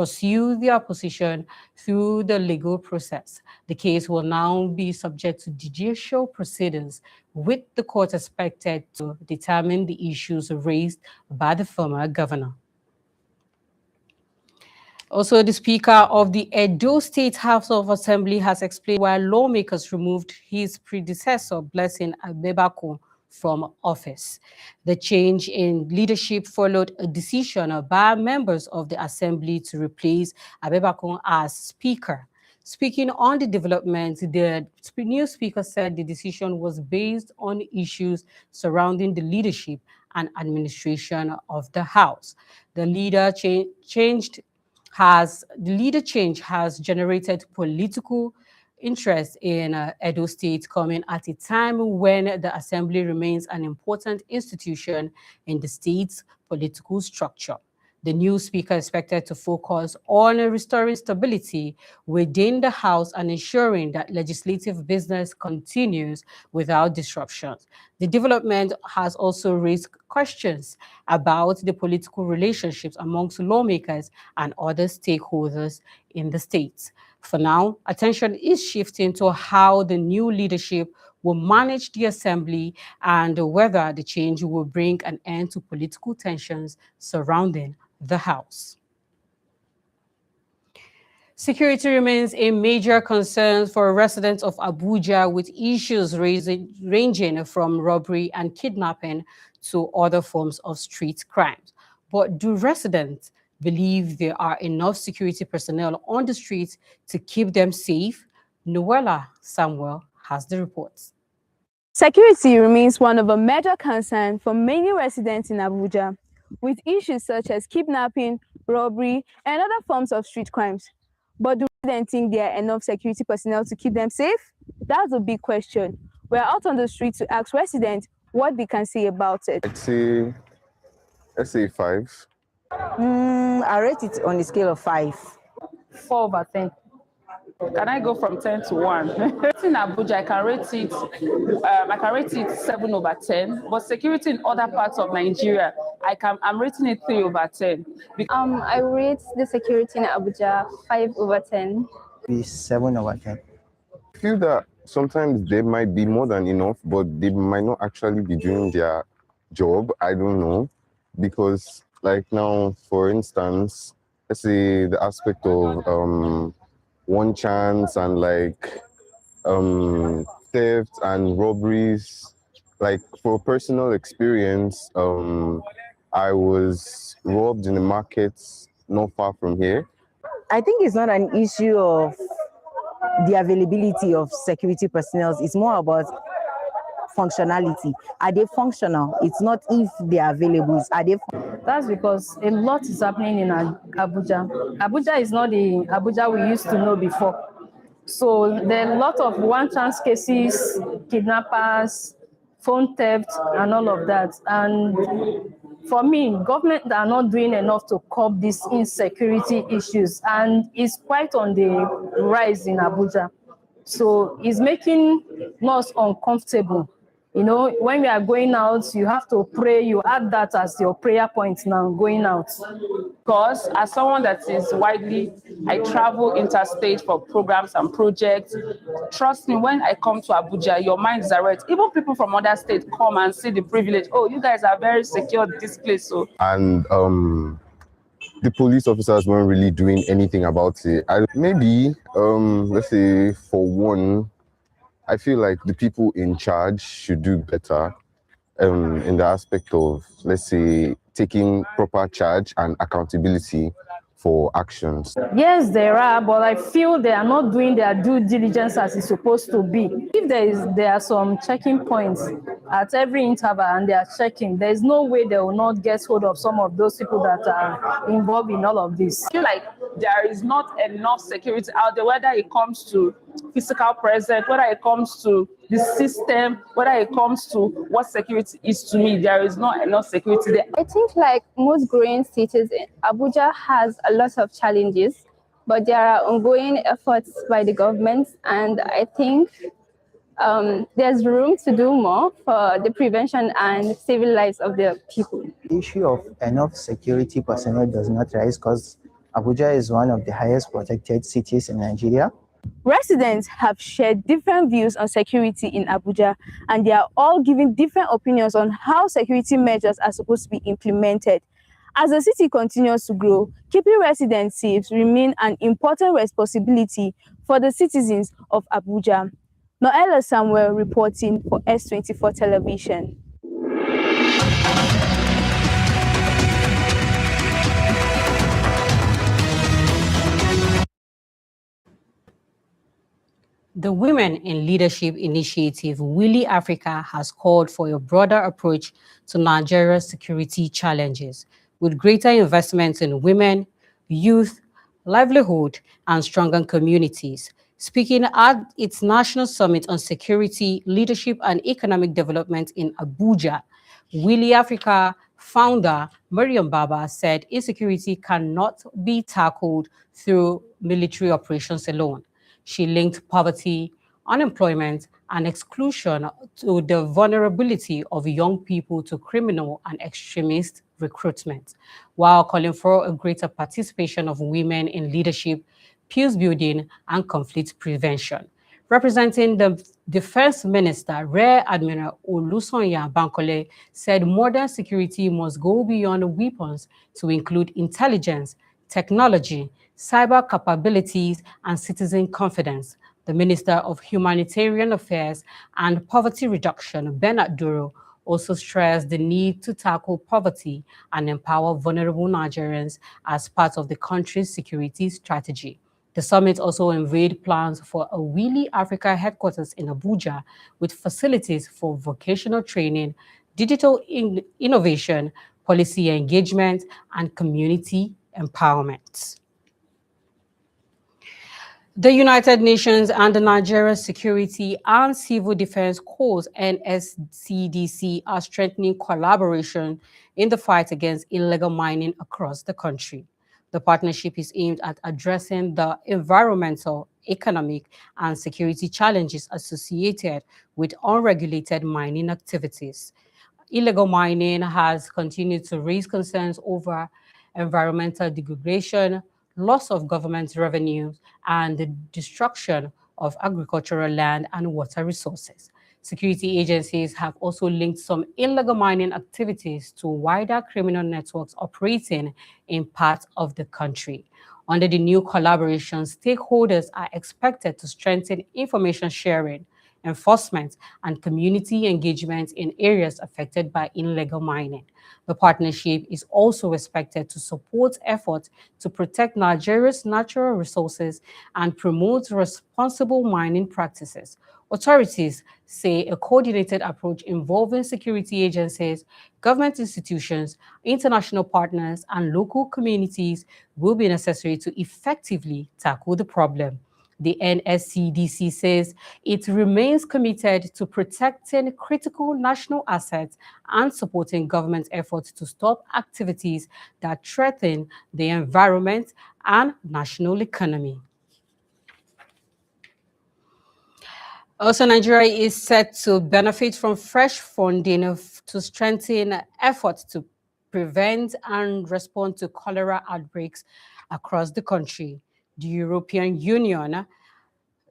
pursue their position through the legal process. The case will now be subject to judicial proceedings, with the court expected to determine the issues raised by the former governor. Also, the Speaker of the Edo State House of Assembly has explained why lawmakers removed his predecessor, Blessing Abebakun, from office. The change in leadership followed a decision by members of the Assembly to replace Abebakun as Speaker. Speaking on the development, the new Speaker said the decision was based on issues surrounding the leadership and administration of the House. The leader change has generated political interest in Edo State, coming at a time when the Assembly remains an important institution in the state's political structure. The new Speaker is expected to focus on restoring stability within the House and ensuring that legislative business continues without disruptions. The development has also raised questions about the political relationships amongst lawmakers and other stakeholders in the state. For now, attention is shifting to how the new leadership will manage the Assembly and whether the change will bring an end to political tensions surrounding the House. Security remains a major concern for residents of Abuja, with issues ranging from robbery and kidnapping to other forms of street crimes. But do residents believe there are enough security personnel on the streets to keep them safe? Noella Samuel has the reports. Security remains one of a major concern for many residents in Abuja, with issues such as kidnapping, robbery, and other forms of street crimes. But do residents think there are enough security personnel to keep them safe? That's a big question. We're out on the street to ask residents what they can say about it. Let's say 5. I rate it on a scale of 5. 4/10. Can I go from 10 to 1? In Abuja, I can rate it 7/10. But security in other parts of Nigeria, I'm rating it 3/10. I rate the security in Abuja 5/10. 7/10. I feel that sometimes there might be more than enough, but they might not actually be doing their job. I don't know, because like now, for instance, let's say the aspect of one chance and like theft and robberies. Like for personal experience, I was robbed in the market not far from here. I think it's not an issue of the availability of security personnel. It's more about functionality. Are they functional? It's not if they are available. Are they? That's because a lot is happening in Abuja. Abuja is not the Abuja we used to know before. So there are a lot of one-chance cases, kidnappers, phone theft, and all of that. And for me, government are not doing enough to curb these insecurity issues, and it's quite on the rise in Abuja. So it's making us uncomfortable. You know, when we are going out, you have to pray. You add that as your prayer point now going out. Because as someone that is I travel interstate for programs and projects. Trust me, when I come to Abuja, your mind is direct. Even people from other states come and see the privilege. Oh, you guys are very secure in this place. So. And the police officers weren't really doing anything about it. Maybe, let's say for one, I feel like the people in charge should do better in the aspect of, let's say, taking proper charge and accountability for actions. Yes, there are, but I feel they are not doing their due diligence as it's supposed to be. If there are some checking points at every interval and they are checking, there's no way they will not get hold of some of those people that are involved in all of this. I feel like there is not enough security out there, whether it comes to physical presence, whether it comes to the system, whether it comes to what security is to me, there is not enough security there. I think like most growing cities, Abuja has a lot of challenges, but there are ongoing efforts by the government, and I think there's room to do more for the prevention and civil lives of the people. The issue of enough security personnel does not rise because Abuja is one of the highest protected cities in Nigeria. Residents have shared different views on security in Abuja, and they are all giving different opinions on how security measures are supposed to be implemented. As the city continues to grow, keeping residents safe remains an important responsibility for the citizens of Abuja. Noella Samuel reporting for S24 Television. The Women in Leadership Initiative, WILI Africa, has called for a broader approach to Nigeria's security challenges, with greater investments in women, youth, livelihood, and stronger communities. Speaking at its National Summit on Security, Leadership, and Economic Development in Abuja, WILI Africa founder Mariam Baba said insecurity cannot be tackled through military operations alone. She linked poverty, unemployment, and exclusion to the vulnerability of young people to criminal and extremist recruitment, while calling for a greater participation of women in leadership, peace building, and conflict prevention. Representing the Defense Minister, Rear Admiral Olusonya Bankole, said modern security must go beyond weapons to include intelligence, technology, cyber capabilities, and citizen confidence. The Minister of Humanitarian Affairs and Poverty Reduction, Bernard Duro, also stressed the need to tackle poverty and empower vulnerable Nigerians as part of the country's security strategy. The summit also unveiled plans for a WILI Africa headquarters in Abuja with facilities for vocational training, digital innovation, policy engagement, and community empowerment. The United Nations and the Nigeria Security and Civil Defense Corps (NSCDC) are strengthening collaboration in the fight against illegal mining across the country. The partnership is aimed at addressing the environmental, economic, and security challenges associated with unregulated mining activities. Illegal mining has continued to raise concerns over environmental degradation, loss of government revenues, and the destruction of agricultural land and water resources. Security agencies have also linked some illegal mining activities to wider criminal networks operating in parts of the country. Under the new collaboration, stakeholders are expected to strengthen information sharing, enforcement, and community engagement in areas affected by illegal mining. The partnership is also expected to support efforts to protect Nigeria's natural resources and promote responsible mining practices. Authorities say a coordinated approach involving security agencies, government institutions, international partners, and local communities will be necessary to effectively tackle the problem. The NSCDC says it remains committed to protecting critical national assets and supporting government efforts to stop activities that threaten the environment and national economy. Also, Nigeria is set to benefit from fresh funding to strengthen efforts to prevent and respond to cholera outbreaks across the country. The European Union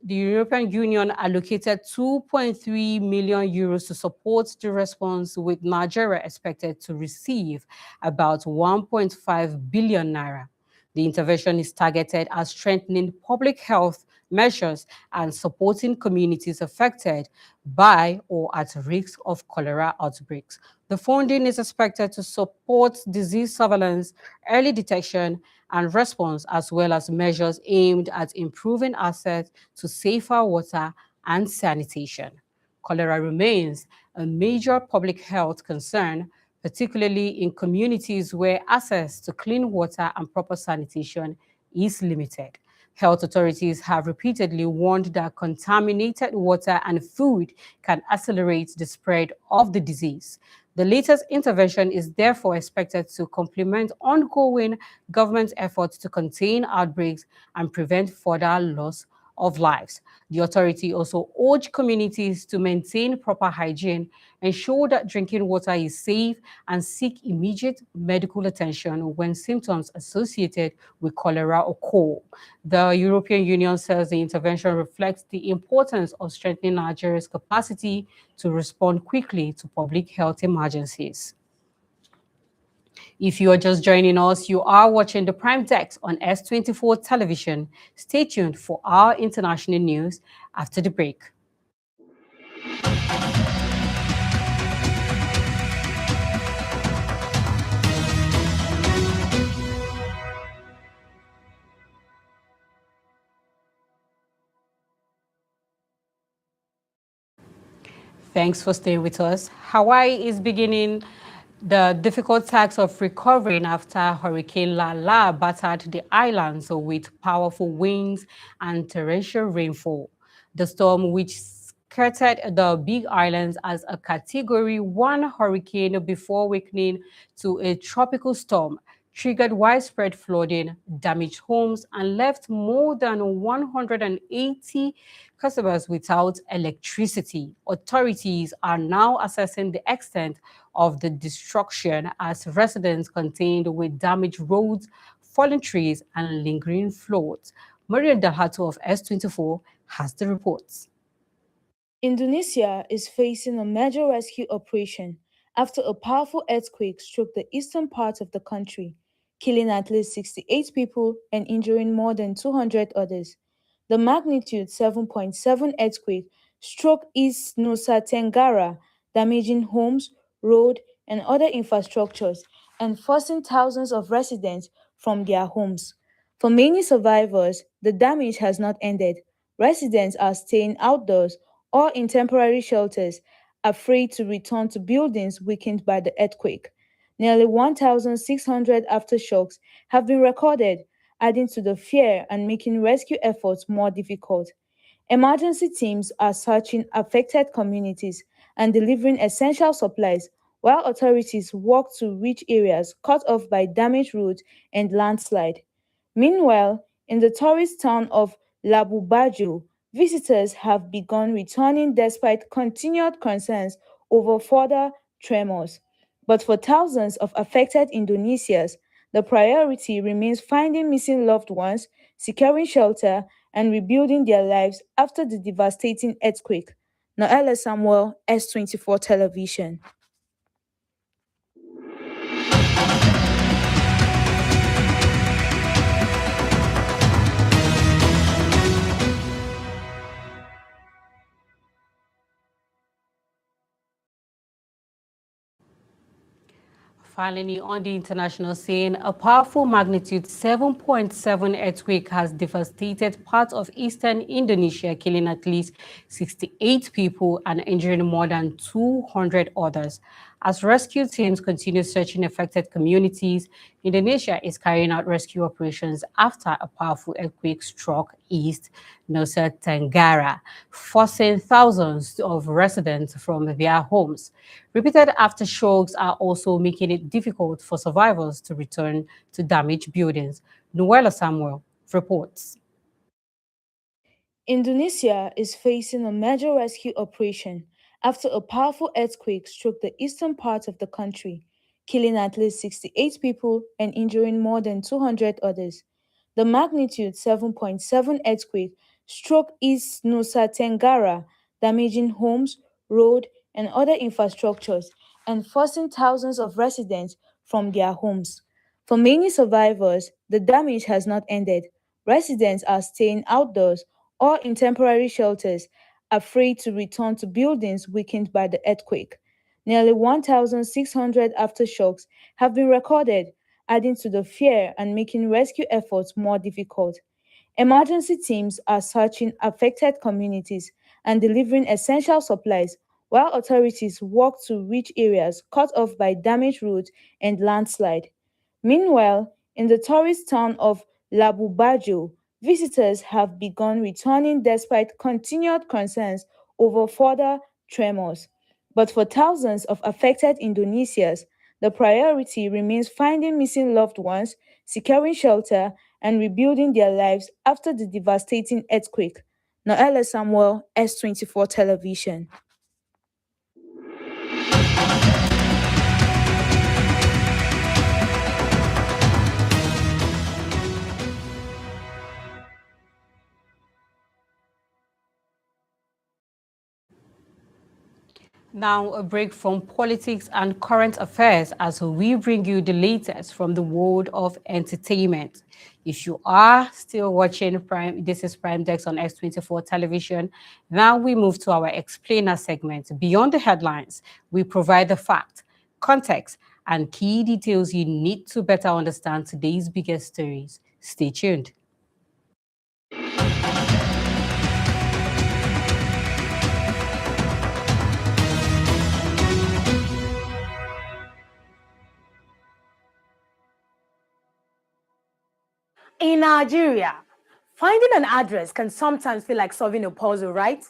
allocated 2.3 million euros to support the response, with Nigeria expected to receive about 1.5 billion naira. The intervention is targeted at strengthening public health measures and supporting communities affected by or at risk of cholera outbreaks. The funding is expected to support disease surveillance, early detection, and response, as well as measures aimed at improving access to safer water and sanitation. Cholera remains a major public health concern, particularly in communities where access to clean water and proper sanitation is limited. Health authorities have repeatedly warned that contaminated water and food can accelerate the spread of the disease. The latest intervention is therefore expected to complement ongoing government efforts to contain outbreaks and prevent further loss of lives. The authority also urged communities to maintain proper hygiene, ensure that drinking water is safe, and seek immediate medical attention when symptoms associated with cholera occur. The European Union says the intervention reflects the importance of strengthening Nigeria's capacity to respond quickly to public health emergencies. If you are just joining us, you are watching the Prime Desk on S24 television. Stay tuned for our international news after the break. Thanks for staying with us. Hawaii is beginning the difficult task of recovering after Hurricane Lala battered the islands with powerful winds and torrential rainfall. The storm, which skirted the Big Islands as a Category 1 hurricane before weakening to a tropical storm, triggered widespread flooding, damaged homes, and left more than 180 customers without electricity. Authorities are now assessing the extent of the destruction as residents contend with damaged roads, fallen trees, and lingering floods. Marian Dalhato of S24 has the reports. Indonesia is facing a major rescue operation after a powerful earthquake struck the eastern part of the country, killing at least 68 people and injuring more than 200 others. The magnitude 7.7 earthquake struck East Nusa Tenggara, damaging homes, road, and other infrastructures and forcing thousands of residents from their homes. For many survivors, the damage has not ended. Residents are staying outdoors or in temporary shelters, afraid to return to buildings weakened by the earthquake. Nearly 1,600 aftershocks have been recorded, adding to the fear and making rescue efforts more difficult. Emergency teams are searching affected communities and delivering essential supplies, while authorities work to reach areas cut off by damaged roads and landslide. Meanwhile, in the tourist town of Labu Bajo, visitors have begun returning despite continued concerns over further tremors. But for thousands of affected Indonesians, the priority remains finding missing loved ones, securing shelter, and rebuilding their lives after the devastating earthquake. Noella Samuel, S24 Television. Finally, on the international scene, a powerful magnitude 7.7 earthquake has devastated parts of eastern Indonesia, killing at least 68 people and injuring more than 200 others. As rescue teams continue searching affected communities, Indonesia is carrying out rescue operations after a powerful earthquake struck East Nusa Tenggara, forcing thousands of residents from their homes. Repeated aftershocks are also making it difficult for survivors to return to damaged buildings. Noella Samuel reports. Indonesia is facing a major rescue operation after a powerful earthquake struck the eastern part of the country, killing at least 68 people and injuring more than 200 others. The magnitude 7.7 earthquake struck East Nusa Tenggara, damaging homes, road, and other infrastructures and forcing thousands of residents from their homes. For many survivors, the damage has not ended. Residents are staying outdoors or in temporary shelters, afraid to return to buildings weakened by the earthquake. Nearly 1,600 aftershocks have been recorded, adding to the fear and making rescue efforts more difficult. Emergency teams are searching affected communities and delivering essential supplies, while authorities work to reach areas cut off by damaged roads and landslide. Meanwhile, in the tourist town of Labu Bajo, visitors have begun returning despite continued concerns over further tremors. But for thousands of affected Indonesians, the priority remains finding missing loved ones, securing shelter, and rebuilding their lives after the devastating earthquake. Noella Samuel, S24 Television. Now, a break from politics and current affairs as we bring you the latest from the world of entertainment. If you are still watching Prime, this is Prime Dex on S24 Television. Now we move to our explainer segment. Beyond the headlines, we provide the fact, context, and key details you need to better understand today's biggest stories. Stay tuned. In Nigeria, finding an address can sometimes feel like solving a puzzle, right?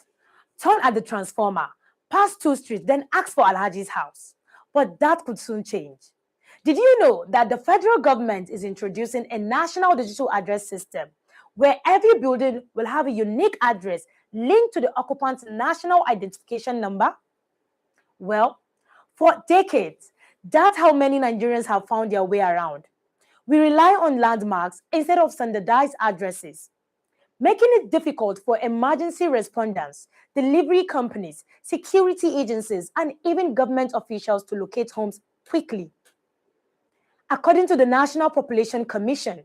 Turn at the transformer, pass 2 streets, then ask for Alhaji's house. But that could soon change. Did you know that the federal government is introducing a national digital address system where every building will have a unique address linked to the occupant's national identification number? Well, for decades, that's how many Nigerians have found their way around. We rely on landmarks instead of standardized addresses, making it difficult for emergency responders, delivery companies, security agencies, and even government officials to locate homes quickly. According to the National Population Commission,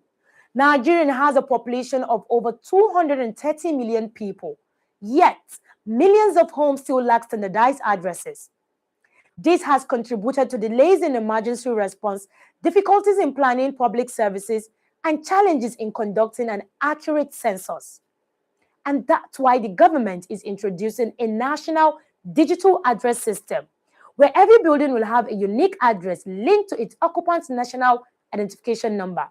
Nigeria has a population of over 230 million people, yet millions of homes still lack standardized addresses. This has contributed to delays in emergency response, difficulties in planning public services, and challenges in conducting an accurate census. And that's why the government is introducing a national digital address system, where every building will have a unique address linked to its occupant's national identification number.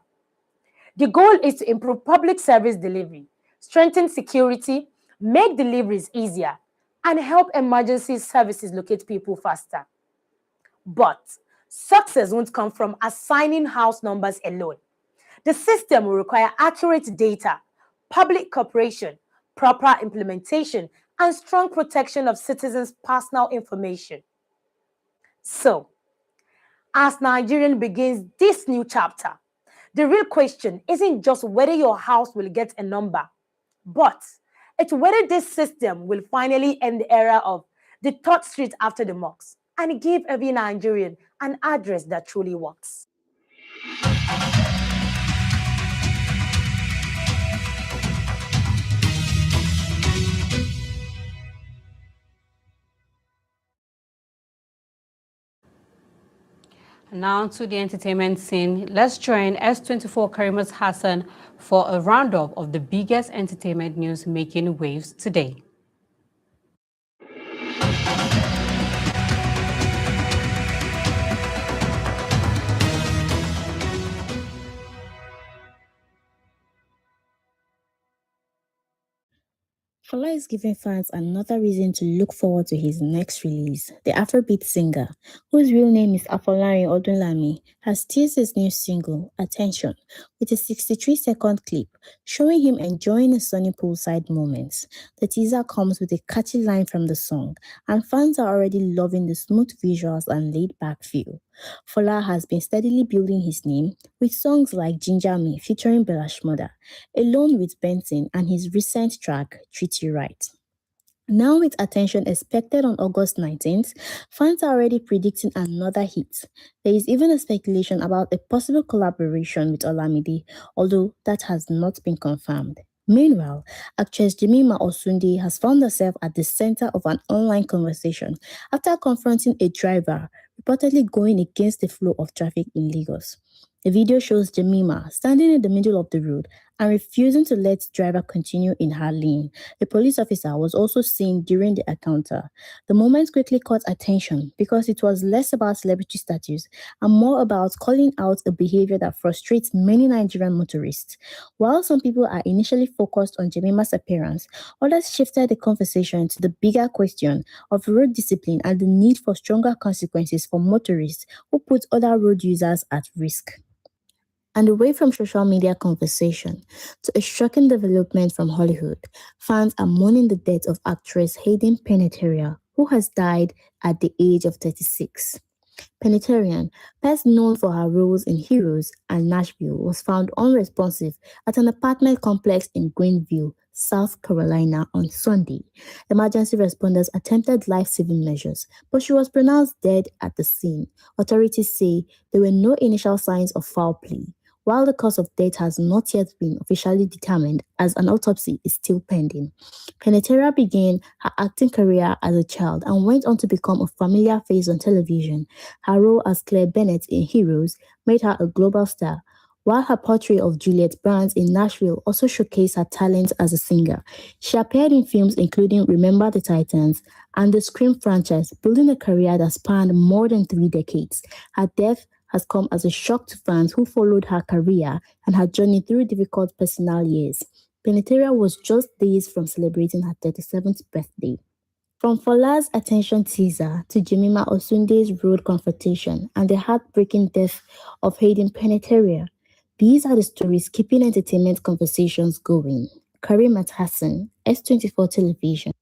The goal is to improve public service delivery, strengthen security, make deliveries easier, and help emergency services locate people faster. But success won't come from assigning house numbers alone. The system will require accurate data, public cooperation, proper implementation, and strong protection of citizens' personal information. So, as Nigeria begins this new chapter, the real question isn't just whether your house will get a number, but it's whether this system will finally end the era of the third street after the mosque and give every Nigerian an address that truly works. Now to the entertainment scene. Let's join S24 Karimat Hassan for a roundup of the biggest entertainment news making waves today. Fola is giving fans another reason to look forward to his next release. The Afrobeat singer, whose real name is Afolarin Odunlami, has teased his new single, Attention, with a 63-second clip showing him enjoying a sunny poolside moments. The teaser comes with a catchy line from the song, and fans are already loving the smooth visuals and laid-back feel. Fola has been steadily building his name with songs like Ginger Me featuring Bella Shmurda, Alone with Benson, and his recent track, Treat You Right. Now with Attention expected on August 19th, fans are already predicting another hit. There is even a speculation about a possible collaboration with Olamide, although that has not been confirmed. Meanwhile, actress Jemima Osunde has found herself at the center of an online conversation after confronting a driver reportedly going against the flow of traffic in Lagos. The video shows Jemima standing in the middle of the road and refusing to let the driver continue in her lane. A police officer was also seen during the encounter. The moment quickly caught attention because it was less about celebrity status and more about calling out a behavior that frustrates many Nigerian motorists. While some people are initially focused on Jemima's appearance, others shifted the conversation to the bigger question of road discipline and the need for stronger consequences for motorists who put other road users at risk. And away from social media conversation to a shocking development from Hollywood, fans are mourning the death of actress Hayden Panettiere, who has died at the age of 36. Panettiere, best known for her roles in Heroes and Nashville, was found unresponsive at an apartment complex in Greenville, South Carolina on Sunday. Emergency responders attempted life-saving measures, but she was pronounced dead at the scene. Authorities say there were no initial signs of foul play, while the cause of death has not yet been officially determined as an autopsy is still pending. Panettiere began her acting career as a child and went on to become a familiar face on television. Her role as Claire Bennett in Heroes made her a global star, while her portrayal of Juliet Barnes in Nashville also showcased her talent as a singer. She appeared in films including Remember the Titans and the Scream franchise, building a career that spanned more than 3 decades. Her death has come as a shock to fans who followed her career and her journey through difficult personal years. Panettiere was just days from celebrating her 37th birthday. From Fola's attention teaser to Jemima Osunde's road confrontation and the heartbreaking death of Hayden Panettiere, these are the stories keeping entertainment conversations going. Karimat Hassan, S24 Television.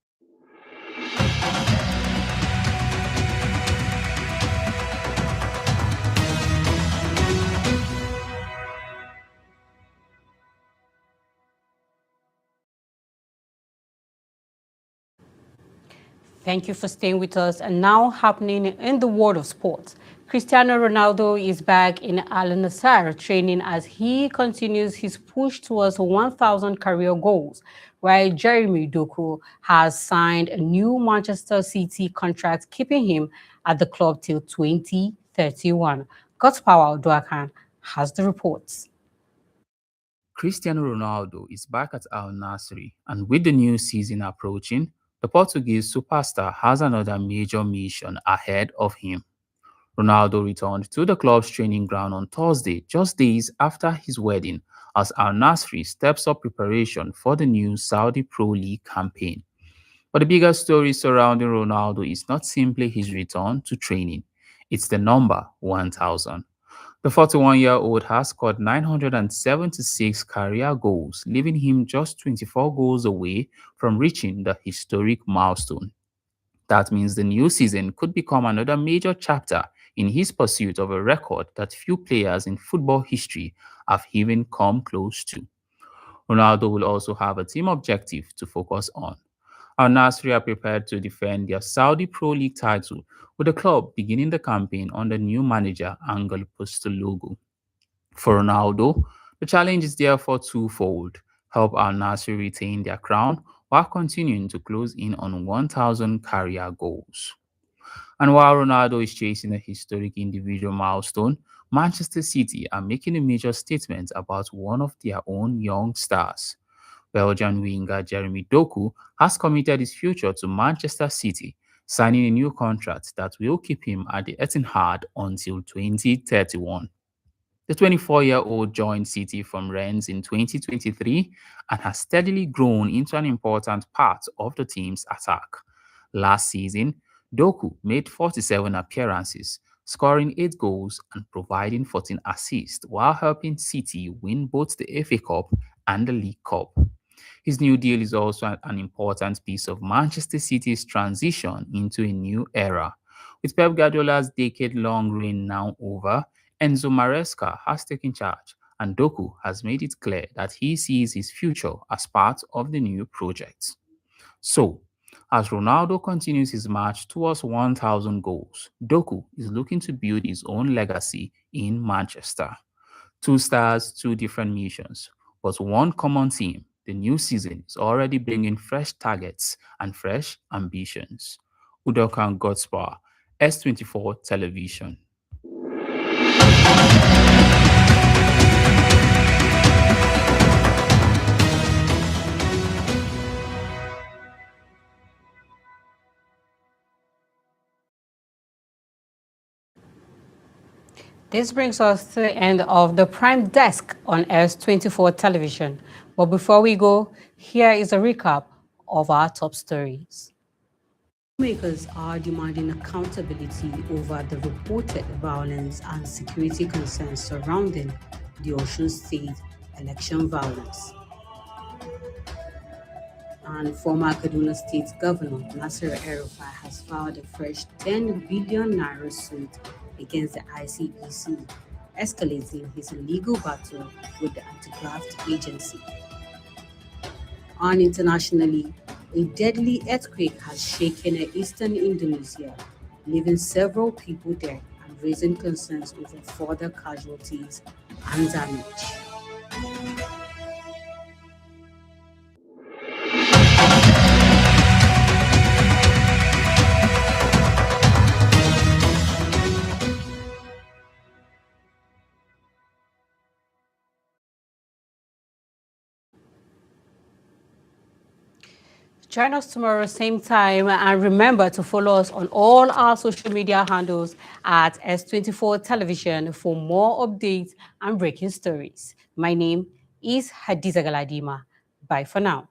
Thank you for staying with us. And now happening in the world of sports, Cristiano Ronaldo is back in Al Nassr training as he continues his push towards 1,000 career goals, while Jeremy Doku has signed a new Manchester City contract, keeping him at the club till 2031. God's Power Oduakan has the reports. Cristiano Ronaldo is back at Al Nassr, and with the new season approaching, the Portuguese superstar has another major mission ahead of him. Ronaldo returned to the club's training ground on Thursday, just days after his wedding, as Al Nassr steps up preparation for the new Saudi Pro League campaign. But the bigger story surrounding Ronaldo is not simply his return to training, it's the number 1,000. The 41-year-old has scored 976 career goals, leaving him just 24 goals away from reaching the historic milestone. That means the new season could become another major chapter in his pursuit of a record that few players in football history have even come close to. Ronaldo will also have a team objective to focus on. Al Nassr are prepared to defend their Saudi Pro League title, with the club beginning the campaign under new manager Angel Postecoglou. For Ronaldo, the challenge is therefore twofold: help Al Nassr retain their crown while continuing to close in on 1,000 career goals. And while Ronaldo is chasing a historic individual milestone, Manchester City are making a major statement about one of their own young stars. Belgian winger Jeremy Doku has committed his future to Manchester City, signing a new contract that will keep him at the Etihad until 2031. The 24-year-old joined City from Rennes in 2023 and has steadily grown into an important part of the team's attack. Last season, Doku made 47 appearances, scoring 8 goals and providing 14 assists while helping City win both the FA Cup and the League Cup. His new deal is also an important piece of Manchester City's transition into a new era. With Pep Guardiola's decade-long reign now over, Enzo Maresca has taken charge, and Doku has made it clear that he sees his future as part of the new project. So, as Ronaldo continues his march towards 1,000 goals, Doku is looking to build his own legacy in Manchester. 2 stars, 2 different missions, but one common theme: the new season is already bringing fresh targets and fresh ambitions. Udokan God's Power, S24 Television. This brings us to the end of the Prime Desk on S24 Television. But before we go, here is a recap of our top stories. Lawmakers are demanding accountability over the reported violence and security concerns surrounding the Osun State election violence. And former Kaduna State Governor Nasir El-Rufai has filed a fresh 10 billion naira suit against the ICPC, escalating his legal battle with the anti-graft agency. And internationally, a deadly earthquake has shaken eastern Indonesia, leaving several people dead and raising concerns over further casualties and damage. Join us tomorrow, same time, and remember to follow us on all our social media handles at S24 Television for more updates and breaking stories. My name is Hadiza Galadima. Bye for now.